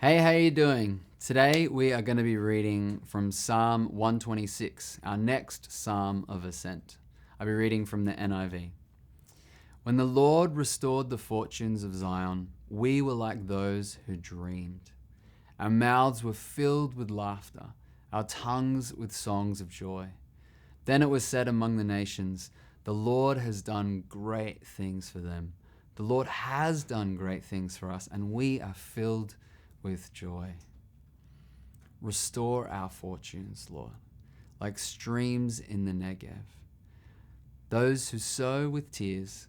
Hey, how you doing? Today we are going to be reading from Psalm 126, our next Psalm of Ascent. I'll be reading from the NIV. When the Lord restored the fortunes of Zion, we were like those who dreamed. Our mouths were filled with laughter, our tongues with songs of joy. Then it was said among the nations, the Lord has done great things for them. The Lord has done great things for us, and we are filled with joy. Restore our fortunes, Lord, like streams in the Negev. Those who sow with tears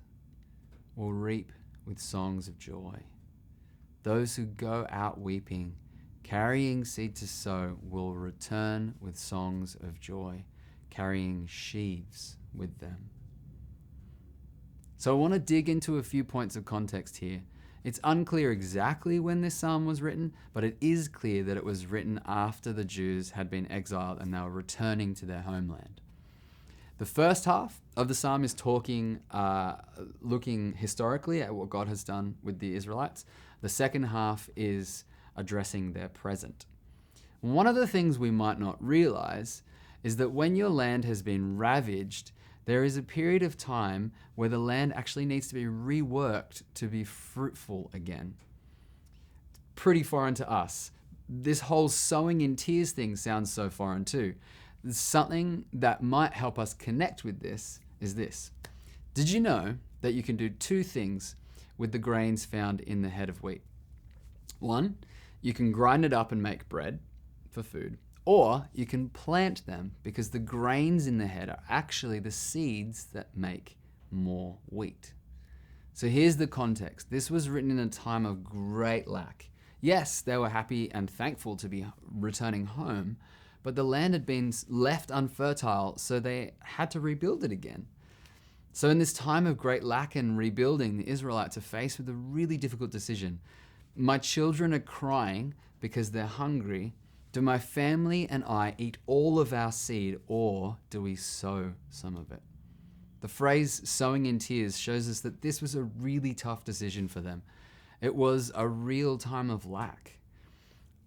will reap with songs of joy. Those who go out weeping, carrying seed to sow, will return with songs of joy, carrying sheaves with them. So I want to dig into a few points of context here. It's unclear exactly when this psalm was written, but it is clear that it was written after the Jews had been exiled and they were returning to their homeland. The first half of the psalm is looking historically at what God has done with the Israelites. The second half is addressing their present. One of the things we might not realize is that when your land has been ravaged, there is a period of time where the land actually needs to be reworked to be fruitful again. Pretty foreign to us. This whole sowing in tears thing sounds so foreign too. Something that might help us connect with this is this. Did you know that you can do two things with the grains found in the head of wheat? One, you can grind it up and make bread for food. Or you can plant them because the grains in the head are actually the seeds that make more wheat. So here's the context. This was written in a time of great lack. Yes, they were happy and thankful to be returning home, but the land had been left unfertile, so they had to rebuild it again. So in this time of great lack and rebuilding, the Israelites are faced with a really difficult decision. My children are crying because they're hungry. Do my family and I eat all of our seed, or do we sow some of it? The phrase sowing in tears shows us that this was a really tough decision for them. It was a real time of lack.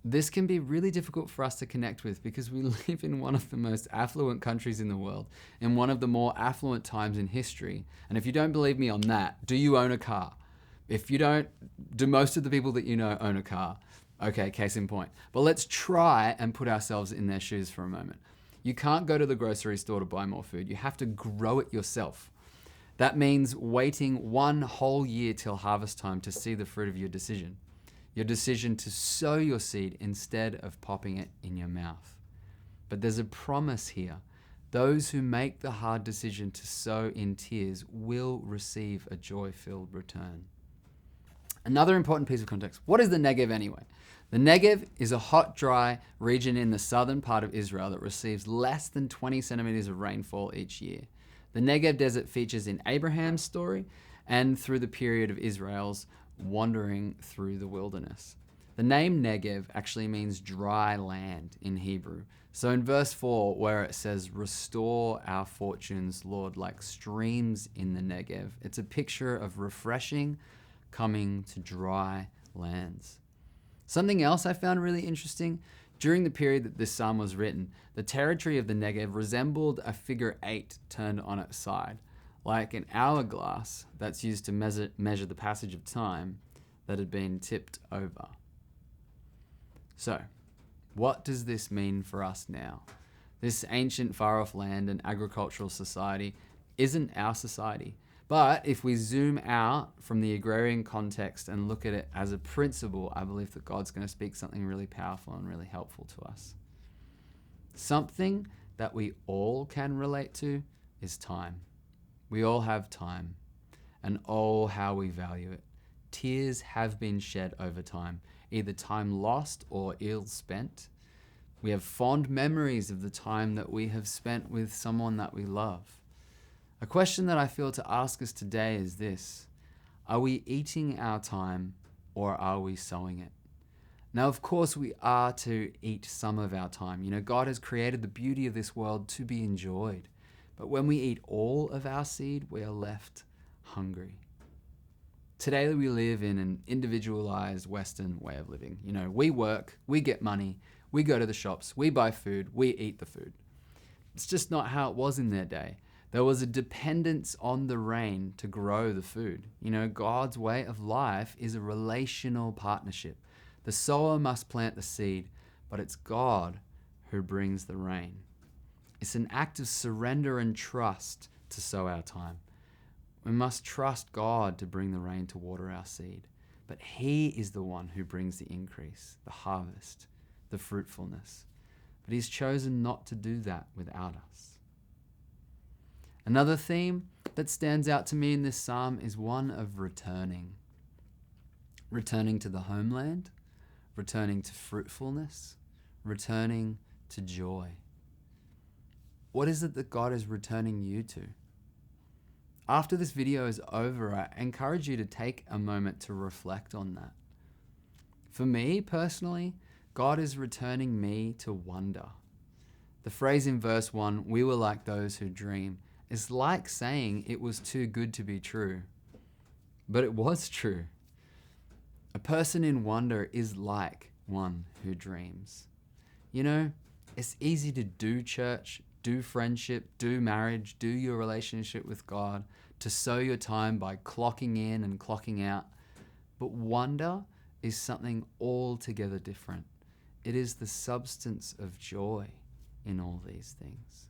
This can be really difficult for us to connect with because we live in one of the most affluent countries in the world, in one of the more affluent times in history. And if you don't believe me on that, do you own a car? If you don't, do most of the people that you know own a car? Okay, case in point. But let's try and put ourselves in their shoes for a moment. You can't go to the grocery store to buy more food. You have to grow it yourself. That means waiting one whole year till harvest time to see the fruit of your decision. Your decision to sow your seed instead of popping it in your mouth. But there's a promise here. Those who make the hard decision to sow in tears will receive a joy-filled return. Another important piece of context. What is the Negev anyway? The Negev is a hot, dry region in the southern part of Israel that receives less than 20 centimeters of rainfall each year. The Negev desert features in Abraham's story and through the period of Israel's wandering through the wilderness. The name Negev actually means dry land in Hebrew. So in verse 4, where it says, restore our fortunes, Lord, like streams in the Negev, it's a picture of refreshing coming to dry lands. Something else I found really interesting, during the period that this psalm was written, the territory of the Negev resembled a figure 8 turned on its side, like an hourglass that's used to measure the passage of time that had been tipped over. So, what does this mean for us now? This ancient far-off land and agricultural society isn't our society. But if we zoom out from the agrarian context and look at it as a principle, I believe that God's going to speak something really powerful and really helpful to us. Something that we all can relate to is time. We all have time, and oh, how we value it. Tears have been shed over time, either time lost or ill spent. We have fond memories of the time that we have spent with someone that we love. A question that I feel to ask us today is this: are we eating our time or are we sowing it? Now, of course, we are to eat some of our time. You know, God has created the beauty of this world to be enjoyed. But when we eat all of our seed, we are left hungry. Today we live in an individualized Western way of living. You know, we work, we get money, we go to the shops, we buy food, we eat the food. It's just not how it was in their day. There was a dependence on the rain to grow the food. You know, God's way of life is a relational partnership. The sower must plant the seed, but it's God who brings the rain. It's an act of surrender and trust to sow our time. We must trust God to bring the rain to water our seed, but He is the one who brings the increase, the harvest, the fruitfulness. But He's chosen not to do that without us. Another theme that stands out to me in this psalm is one of returning. Returning to the homeland, returning to fruitfulness, returning to joy. What is it that God is returning you to? After this video is over, I encourage you to take a moment to reflect on that. For me personally, God is returning me to wonder. The phrase in verse 1, "We were like those who dream," is like saying it was too good to be true. But it was true. A person in wonder is like one who dreams. You know, it's easy to do church, do friendship, do marriage, do your relationship with God, to sow your time by clocking in and clocking out. But wonder is something altogether different. It is the substance of joy in all these things.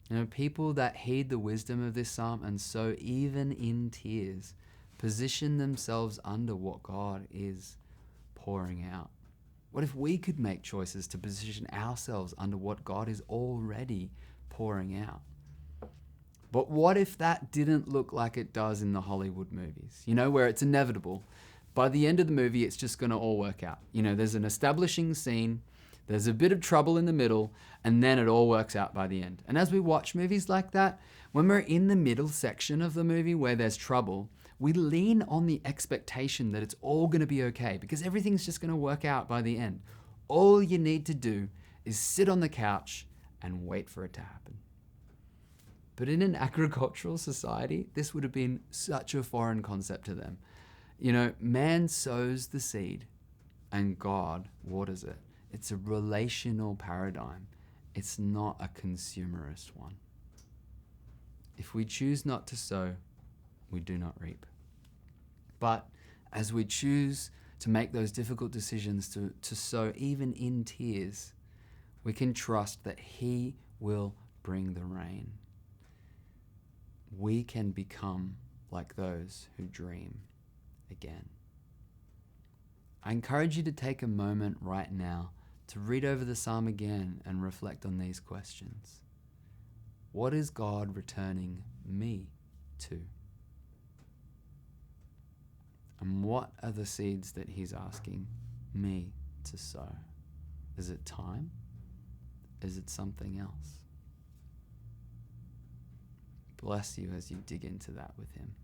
You know, people that heed the wisdom of this psalm and sow even in tears position themselves under what God is pouring out. What if we could make choices to position ourselves under what God is already pouring out? But what if that didn't look like it does in the Hollywood movies? You know, where it's inevitable. By the end of the movie, it's just going to all work out. You know, there's an establishing scene, there's a bit of trouble in the middle, and then it all works out by the end. And as we watch movies like that, when we're in the middle section of the movie where there's trouble, we lean on the expectation that it's all going to be okay because everything's just going to work out by the end. All you need to do is sit on the couch and wait for it to happen. But in an agricultural society, this would have been such a foreign concept to them. You know, man sows the seed and God waters it. It's a relational paradigm. It's not a consumerist one. If we choose not to sow, we do not reap. But as we choose to make those difficult decisions to sow even in tears, we can trust that He will bring the rain. We can become like those who dream again. I encourage you to take a moment right now to read over the psalm again and reflect on these questions. What is God returning me to? And what are the seeds that He's asking me to sow? Is it time? Is it something else? Bless you as you dig into that with Him.